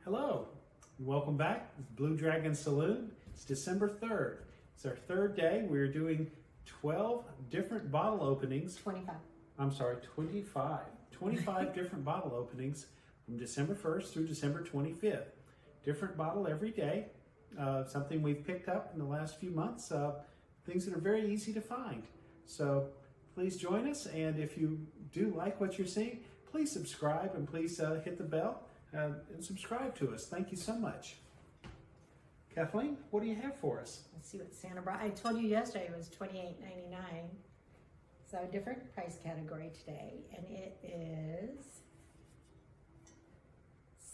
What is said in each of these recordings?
Hello, and welcome back. It's Blue Dragon Saloon. It's December 3rd. It's our third day. We're doing 12 different bottle openings. 25. I'm sorry, 25. 25 different bottle openings from December 1st through December 25th. Different bottle every day. Something we've picked up in the last few months. Things that are very easy to find. So please join us. And if you do like what you're seeing, please subscribe and please hit the bell. And subscribe to us. Thank you so much. Kathleen, what do you have for us? Let's see what Santa brought. I told you yesterday it was $28.99. So a different price category today. And it is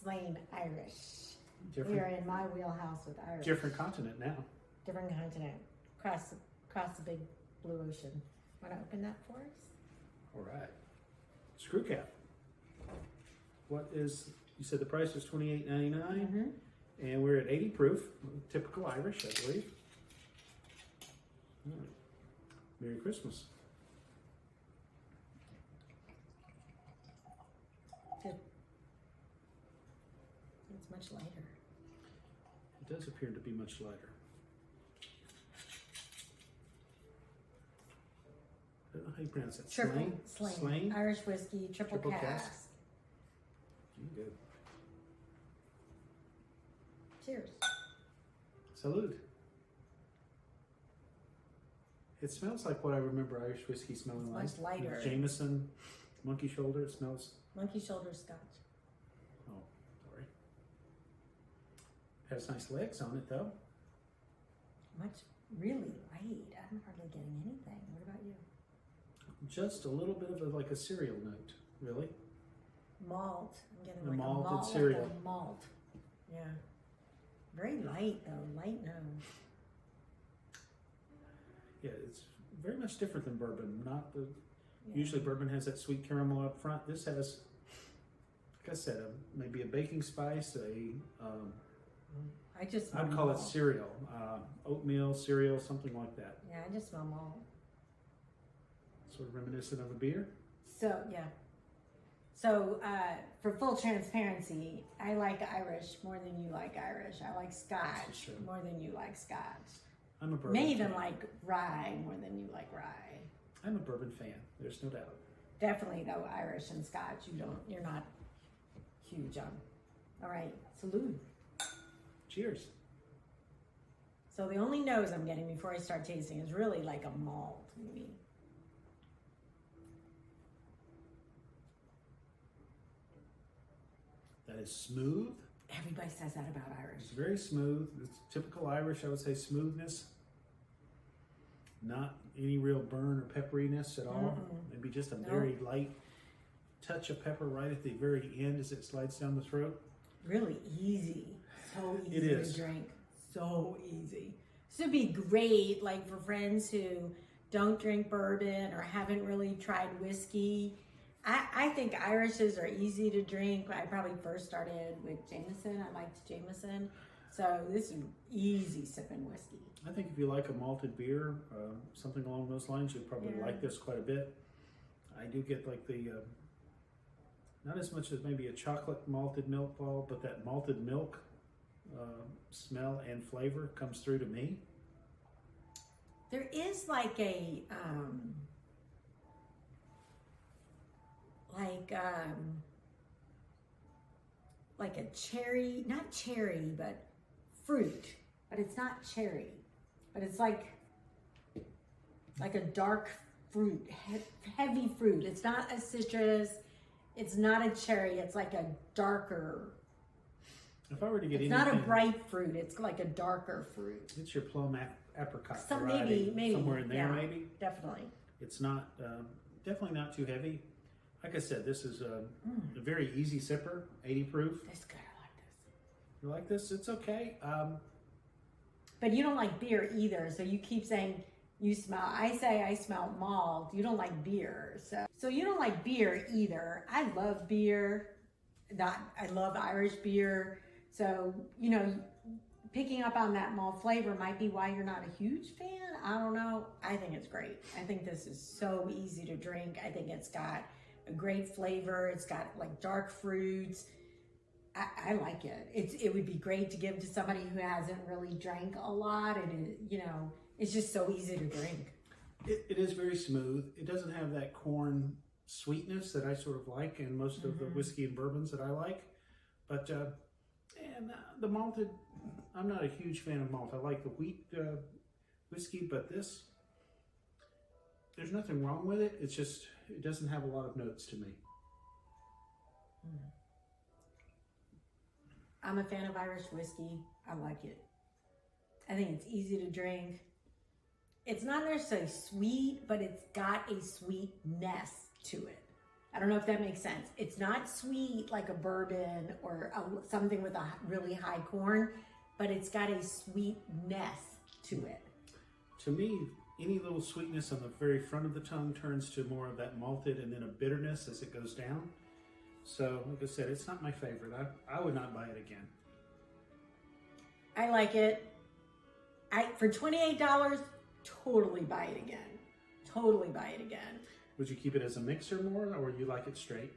Slane Irish. We are in my wheelhouse with Irish. Different continent now. Different continent. Across the big blue ocean. Want to open that for us? All right. Screw cap. What is, you said the price is $28.99? Mm-hmm. And we're at 80 proof. Typical Irish, I believe. All right. Merry Christmas. Good. It's much lighter. It does appear to be much lighter. I don't know how you pronounce that. Slane. Irish whiskey, triple cask. Good. Cheers. Salute. It smells like what I remember Irish whiskey smelling like. Much lighter. Jameson, monkey shoulder. It smells. Monkey shoulder scotch. Oh, sorry. Has nice legs on it though. Really light. I'm hardly getting anything. What about you? Just a little bit of like a cereal note, really. Malt. I'm getting The like malted a malt. cereal. Like a malt. Yeah. Very light though. Light nose. Yeah, it's very much different than bourbon. Not the Yeah. usually bourbon has that sweet caramel up front. This has, like I said, maybe a baking spice. I'd call it cereal, oatmeal cereal, something like that. Yeah, I just smell malt. Sort of reminiscent of a beer. So yeah. So for full transparency, I like Irish more than you like Irish. I like Scotch Sure. more than you like Scotch. I'm a bourbon. May even fan. like rye more than you like rye. I'm a bourbon fan. There's no doubt. Definitely though, Irish and Scotch, you're not huge on. All right, salute. Cheers. So the only nose I'm getting before I start tasting is really like a malt, maybe. That is smooth. Everybody says that about Irish. It's very smooth. It's typical Irish, I would say, smoothness. Not any real burn or pepperiness at all. Maybe just a very light touch of pepper right at the very end as it slides down the throat. Really easy. So easy It is. to drink. So easy. This would be great, like for friends who don't drink bourbon or haven't really tried whiskey. I think Irishes are easy to drink. I probably first started with Jameson. I liked Jameson. So this is easy sipping whiskey. I think if you like a malted beer, something along those lines, you'd probably like this quite a bit. I do get like the, not as much as maybe a chocolate malted milk ball, but that malted milk smell and flavor comes through to me. There is like a, like a cherry, not cherry, but fruit, but it's not cherry, but it's like a dark fruit, heavy fruit. It's not a citrus, it's not a cherry, it's like a darker. If I were to get it's anything, not a bright fruit, it's like a darker fruit. it's your plum apricot So variety, maybe somewhere in there, yeah, maybe. Definitely. It's not, definitely not too heavy. Like I said, this is a very easy sipper, 80 proof. That's good, I like this. You like this? It's okay. But you don't like beer either, so you keep saying you smell. I say I smell malt. You don't like beer, so you don't like beer either. I love beer. I love Irish beer. So picking up on that malt flavor might be why you're not a huge fan. I don't know. I think it's great. I think this is so easy to drink. I think it's got a great flavor. It's got like dark fruits. I like it. It would be great to give to somebody who hasn't really drank a lot, and it's just so easy to drink. It is very smooth. It doesn't have that corn sweetness that I sort of like in most of the whiskey and bourbons that I like. But the malted, I'm not a huge fan of malt. I like the wheat whiskey, but this, there's nothing wrong with it. It's just, it doesn't have a lot of notes to me. I'm a fan of Irish whiskey. I like it. I think it's easy to drink. It's not necessarily sweet, but it's got a sweetness to it. I don't know if that makes sense. It's not sweet like a bourbon or something with a really high corn, but it's got a sweetness to it. To me, any little sweetness on the very front of the tongue turns to more of that malted and then a bitterness as it goes down. So, like I said, it's not my favorite. I would not buy it again. I like it. For $28, totally buy it again. Totally buy it again. Would you keep it as a mixer more, or you like it straight?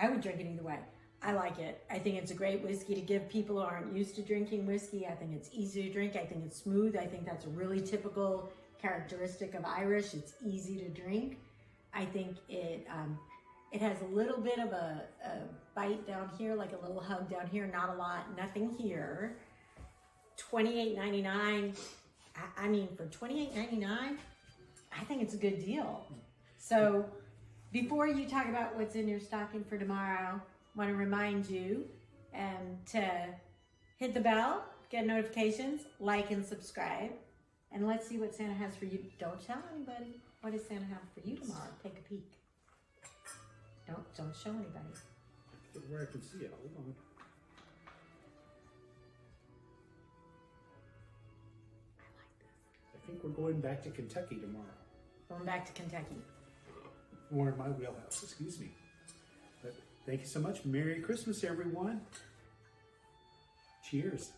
I would drink it either way. I like it. I think it's a great whiskey to give people who aren't used to drinking whiskey. I think it's easy to drink. I think it's smooth. I think that's a really typical characteristic of Irish. It's easy to drink. I think it has a little bit of a bite down here, like a little hug down here. Not a lot, nothing here. $28.99. I mean, for $28.99, I think it's a good deal. So before you talk about what's in your stocking for tomorrow, I want to remind you to hit the bell, get notifications, like and subscribe, and let's see what Santa has for you. Don't tell anybody. What does Santa have for you tomorrow? Take a peek. Don't show anybody. Where I can see it. Hold on. I like this. I think we're going back to Kentucky tomorrow. Going back to Kentucky. More in my wheelhouse, excuse me. But thank you so much. Merry Christmas, everyone. Cheers.